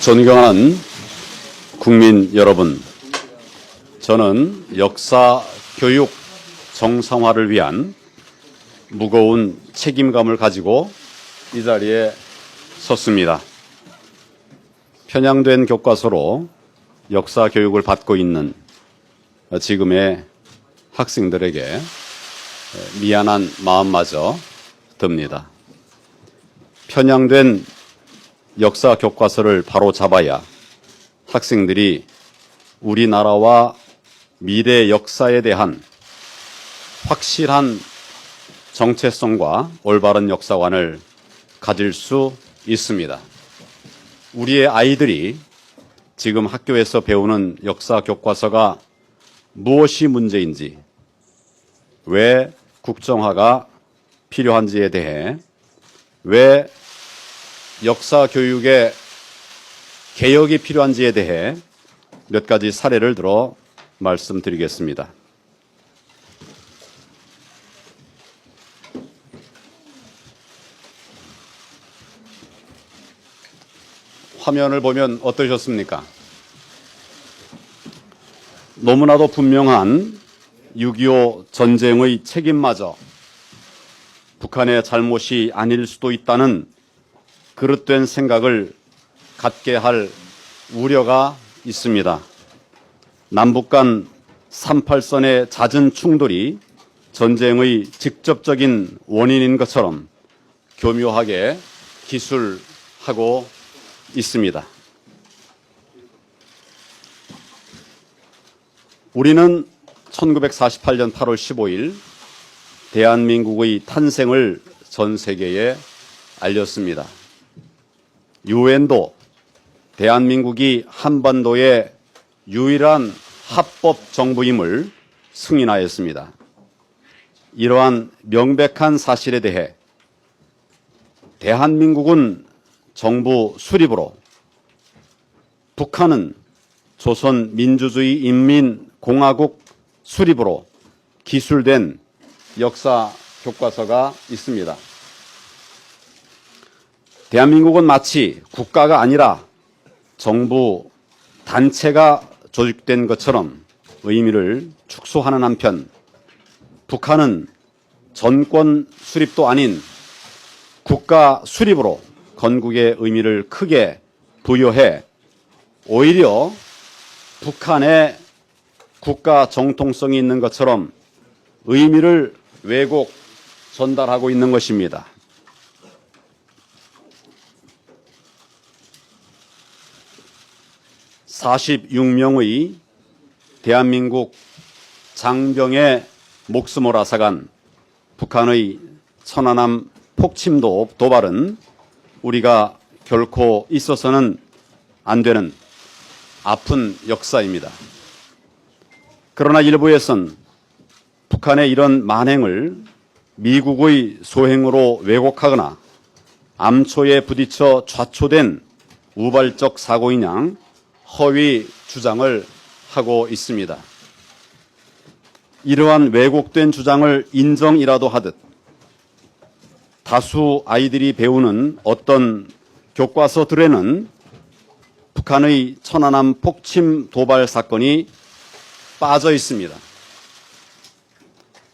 존경하는 국민 여러분, 저는 역사 교육 정상화를 위한 무거운 책임감을 가지고 이 자리에 섰습니다. 편향된 교과서로 역사 교육을 받고 있는 지금의 학생들에게 미안한 마음마저 듭니다. 편향된 역사 교과서를 바로 잡아야 학생들이 우리나라와 미래 역사에 대한 확실한 정체성과 올바른 역사관을 가질 수 있습니다. 우리의 아이들이 지금 학교에서 배우는 역사 교과서가 무엇이 문제인지, 왜 국정화가 필요한지에 대해, 왜 역사 교육의 개혁이 필요한지에 대해 몇 가지 사례를 들어 말씀드리겠습니다. 화면을 보면 어떠셨습니까? 너무나도 분명한 6.25 전쟁의 책임마저 북한의 잘못이 아닐 수도 있다는 그릇된 생각을 갖게 할 우려가 있습니다. 남북 간 38선의 잦은 충돌이 전쟁의 직접적인 원인인 것처럼 교묘하게 기술하고 있습니다. 우리는 1948년 8월 15일 대한민국의 탄생을 전 세계에 알렸습니다. 유엔도 대한민국이 한반도의 유일한 합법 정부임을 승인하였습니다. 이러한 명백한 사실에 대해 대한민국은 정부 수립으로, 북한은 조선민주주의인민공화국 수립으로 기술된 역사 교과서가 있습니다. 대한민국은 마치 국가가 아니라 정부 단체가 조직된 것처럼 의미를 축소하는 한편, 북한은 전권 수립도 아닌 국가 수립으로 건국의 의미를 크게 부여해 오히려 북한의 국가 정통성이 있는 것처럼 의미를 왜곡 전달하고 있는 것입니다. (46명의) 대한민국 장병의 목숨을 앗아간 북한의 천안함 폭침 도발은 우리가 결코 있어서는 안 되는 아픈 역사입니다. 그러나 일부에선 북한의 이런 만행을 미국의 소행으로 왜곡하거나 암초에 부딪혀 좌초된 우발적 사고인 양 허위 주장을 하고 있습니다. 이러한 왜곡된 주장을 인정이라도 하듯 다수 아이들이 배우는 어떤 교과서들에는 북한의 천안함 폭침 도발 사건이 빠져 있습니다.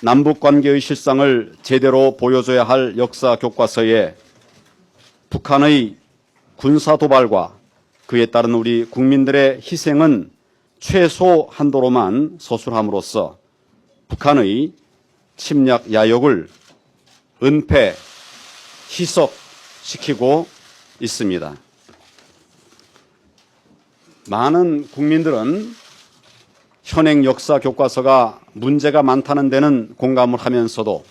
남북관계의 실상을 제대로 보여줘야 할 역사 교과서에 북한의 군사 도발과 그에 따른 우리 국민들의 희생은 최소 한도로만 서술함으로써 북한의 침략 야욕을 은폐, 희석시키고 있습니다. 많은 국민들은 현행 역사 교과서가 문제가 많다는 데는 공감을 하면서도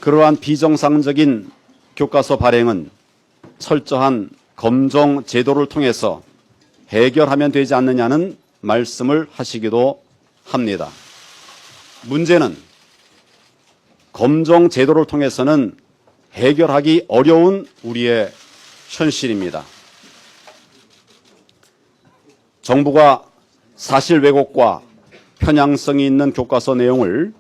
그러한 비정상적인 교과서 발행은 철저한 검정 제도를 통해서 해결하면 되지 않느냐는 말씀을 하시기도 합니다. 문제는 검정 제도를 통해서는 해결하기 어려운 우리의 현실입니다. 정부가 사실 왜곡과 편향성이 있는 교과서 내용을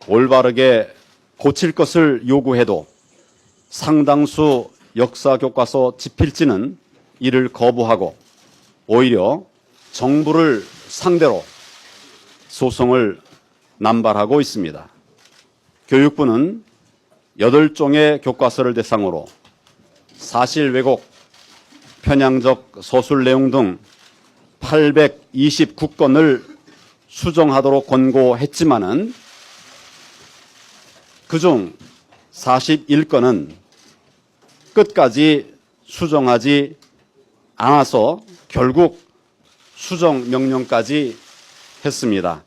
올바르게 고칠 것을 요구해도 상당수 역사 교과서 집필지는 이를 거부하고 오히려 정부를 상대로 소송을 남발하고 있습니다. 교육부는 8종의 교과서를 대상으로 사실 왜곡, 편향적 서술 내용 등 829건을 수정하도록 권고했지만은 그중 41건은 끝까지 수정하지 않아서 결국 수정 명령까지 했습니다.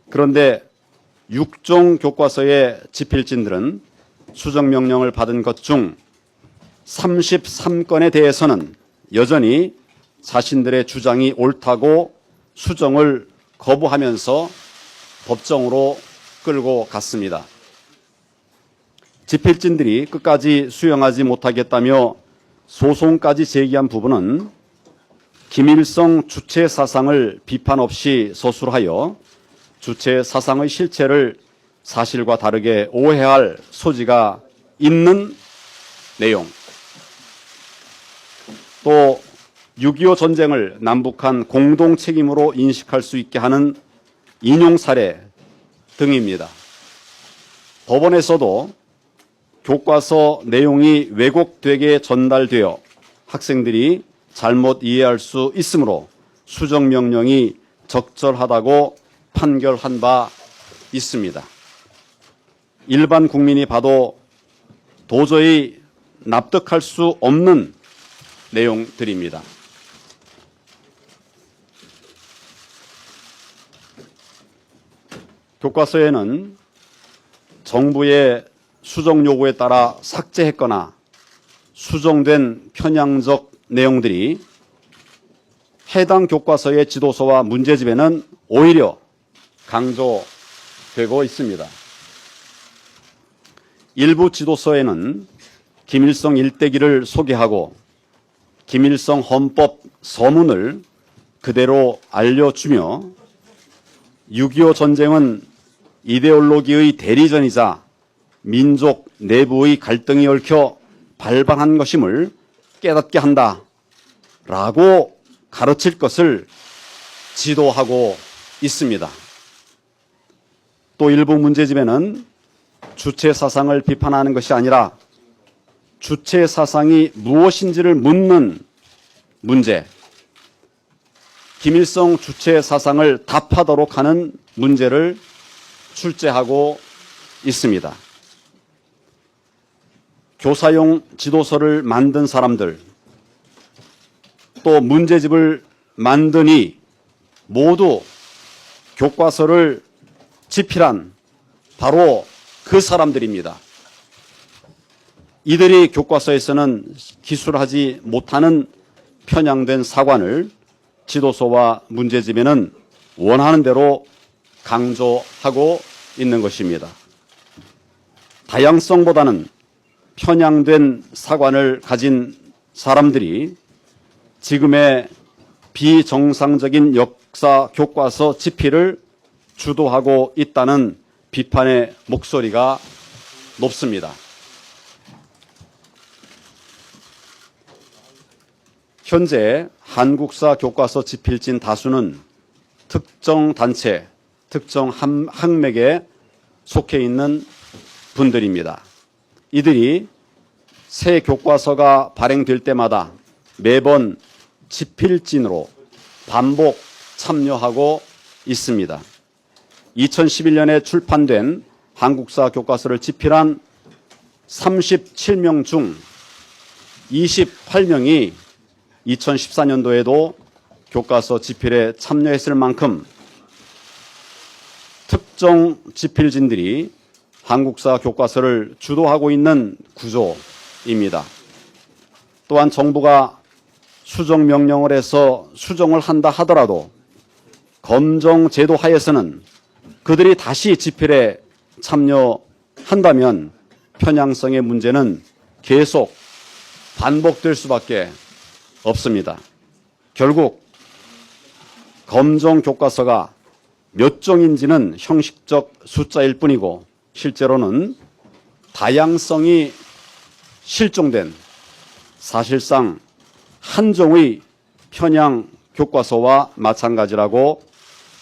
그런데 6종 교과서의 집필진들은 수정 명령을 받은 것 중 33건에 대해서는 여전히 자신들의 주장이 옳다고 수정을 거부하면서 법정으로 끌고 갔습니다. 집필진들이 끝까지 수용하지 못하겠다며 소송까지 제기한 부분은 김일성 주체 사상을 비판 없이 서술하여 주체 사상의 실체를 사실과 다르게 오해할 소지가 있는 내용, 또 6.25 전쟁을 남북한 공동 책임으로 인식할 수 있게 하는 인용 사례 등입니다. 법원에서도 교과서 내용이 왜곡되게 전달되어 학생들이 잘못 이해할 수 있으므로 수정 명령이 적절하다고 판결한 바 있습니다. 일반 국민이 봐도 도저히 납득할 수 없는 내용들입니다. 교과서에는 정부의 수정 요구에 따라 삭제했거나 수정된 편향적 내용들이 해당 교과서의 지도서와 문제집에는 오히려 강조되고 있습니다. 일부 지도서에는 김일성 일대기를 소개하고 김일성 헌법 서문을 그대로 알려주며 6.25 전쟁은 이데올로기의 대리전이자 민족 내부의 갈등이 얽혀 발발한 것임을 깨닫게 한다라고 가르칠 것을 지도하고 있습니다. 또 일부 문제집에는 주체 사상을 비판하는 것이 아니라 주체 사상이 무엇인지를 묻는 문제, 김일성 주체 사상을 답하도록 하는 문제를 출제하고 있습니다. 교사용 지도서를 만든 사람들, 또 문제집을 만드니 모두 교과서를 집필한 바로 그 사람들입니다. 이들이 교과서에서는 기술하지 못하는 편향된 사관을 지도서와 문제집에는 원하는 대로 강조하고 있는 것입니다. 다양성보다는 편향된 사관을 가진 사람들이 지금의 비정상적인 역사 교과서 집필을 주도하고 있다는 비판의 목소리가 높습니다. 현재 한국사 교과서 집필진 다수는 특정 단체, 특정 학맥에 속해 있는 분들입니다. 이들이 새 교과서가 발행될 때마다 매번 집필진으로 반복 참여하고 있습니다. 2011년에 출판된 한국사 교과서를 집필한 37명 중 28명이 2014년도에도 교과서 집필에 참여했을 만큼 특정 집필진들이 한국사 교과서를 주도하고 있는 구조입니다. 또한 정부가 수정 명령을 해서 수정을 한다 하더라도 검정 제도 하에서는 그들이 다시 집필에 참여한다면 편향성의 문제는 계속 반복될 수밖에 없습니다. 결국 검정 교과서가 몇 종인지는 형식적 숫자일 뿐이고 실제로는 다양성이 실종된, 사실상 한종의 편향 교과서와 마찬가지라고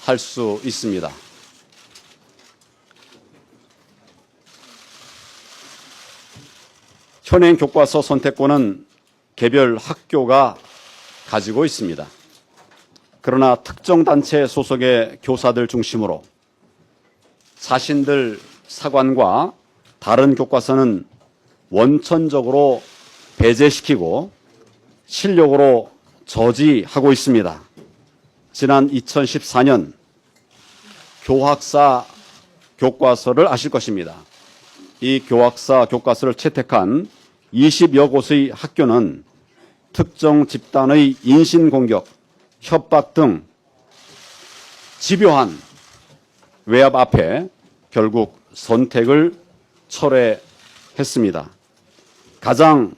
할 수 있습니다. 현행 교과서 선택권은 개별 학교가 가지고 있습니다. 그러나 특정 단체 소속의 교사들 중심으로 자신들 사관과 다른 교과서는 원천적으로 배제시키고 실력으로 저지하고 있습니다. 지난 2014년 교학사 교과서를 아실 것입니다. 이 교학사 교과서를 채택한 20여 곳의 학교는 특정 집단의 인신공격, 협박 등 집요한 외압 앞에 결국 선택을 철회했습니다. 가장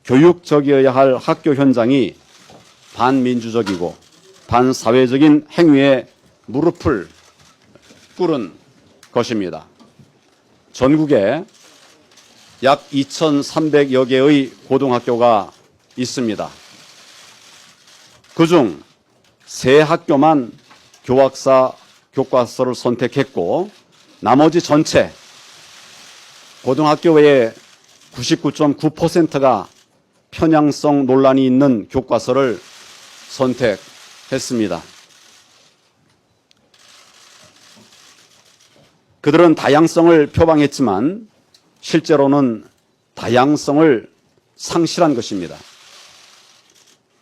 교육적이어야 할 학교 현장이 반민주적이고 반사회적인 행위에 무릎을 꿇은 것입니다. 전국에 약 2,300여 개의 고등학교가 있습니다. 그중 3학교만 교학사 교과서를 선택했고 나머지 전체 고등학교 외에 99.9%가 편향성 논란이 있는 교과서를 선택했습니다. 그들은 다양성을 표방했지만 실제로는 다양성을 상실한 것입니다.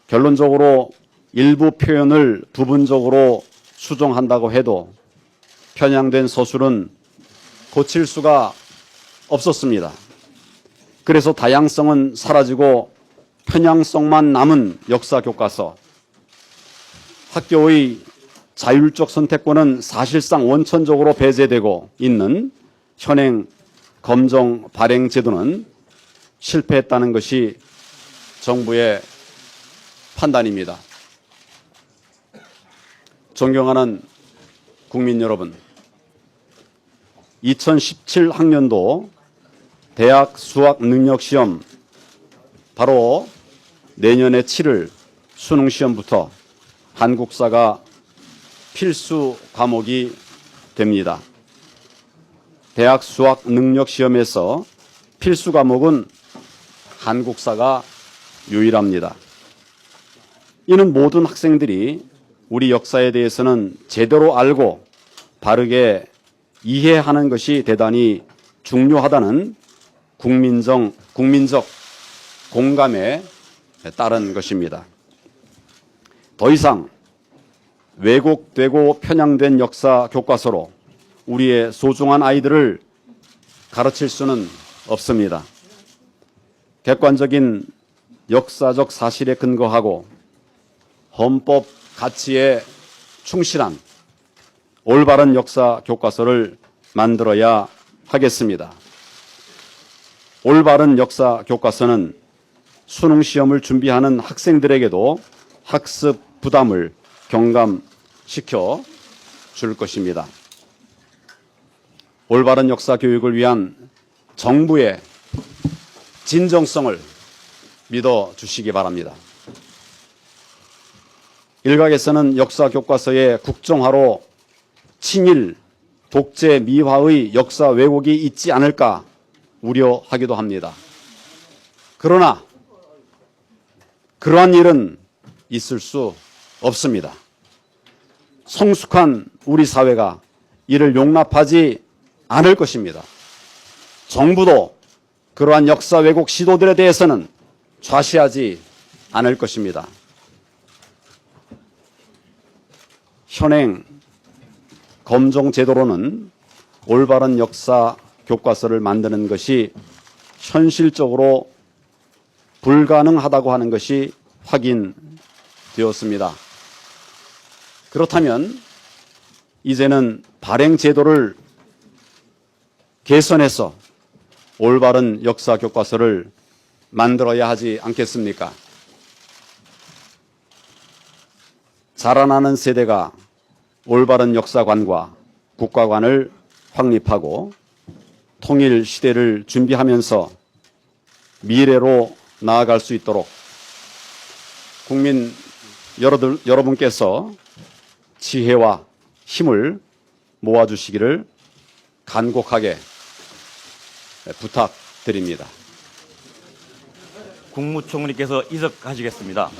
결론적으로 일부 표현을 부분적으로 수정한다고 해도 편향된 서술은 고칠 수가 없었습니다. 그래서 다양성은 사라지고 편향성만 남은 역사 교과서, 학교의 자율적 선택권은 사실상 원천적으로 배제되고 있는 현행 검정 발행 제도는 실패했다는 것이 정부의 판단입니다. 존경하는 국민 여러분, 2017 학년도 대학 수학 능력 시험 바로 내년에 치를 수능 시험부터 한국사가 필수 과목이 됩니다. 대학 수학 능력 시험에서 필수 과목은 한국사가 유일합니다. 이는 모든 학생들이 우리 역사에 대해서는 제대로 알고 바르게 이해하는 것이 대단히 중요하다는 국민적 공감에 따른 것입니다. 더 이상 왜곡되고 편향된 역사 교과서로 우리의 소중한 아이들을 가르칠 수는 없습니다. 객관적인 역사적 사실에 근거하고 헌법 가치에 충실한 올바른 역사 교과서를 만들어야 하겠습니다. 올바른 역사 교과서는 수능 시험을 준비하는 학생들에게도 학습 부담을 경감시켜 줄 것입니다. 올바른 역사 교육을 위한 정부의 진정성을 믿어주시기 바랍니다. 일각에서는 역사 교과서에 국정화로 친일, 독재, 미화의 역사 왜곡이 있지 않을까 우려하기도 합니다. 그러나 그러한 일은 있을 수 없습니다. 성숙한 우리 사회가 이를 용납하지 않을 것입니다. 정부도 그러한 역사 왜곡 시도들에 대해서는 좌시하지 않을 것입니다. 현행 검정 제도로는 올바른 역사 교과서를 만드는 것이 현실적으로 불가능하다고 하는 것이 확인되었습니다. 그렇다면 이제는 발행 제도를 개선해서 올바른 역사 교과서를 만들어야 하지 않겠습니까? 자라나는 세대가 올바른 역사관과 국가관을 확립하고 통일 시대를 준비하면서 미래로 나아갈 수 있도록 국민 여러분께서 지혜와 힘을 모아주시기를 간곡하게 부탁드립니다. 국무총리께서 이적하시겠습니다.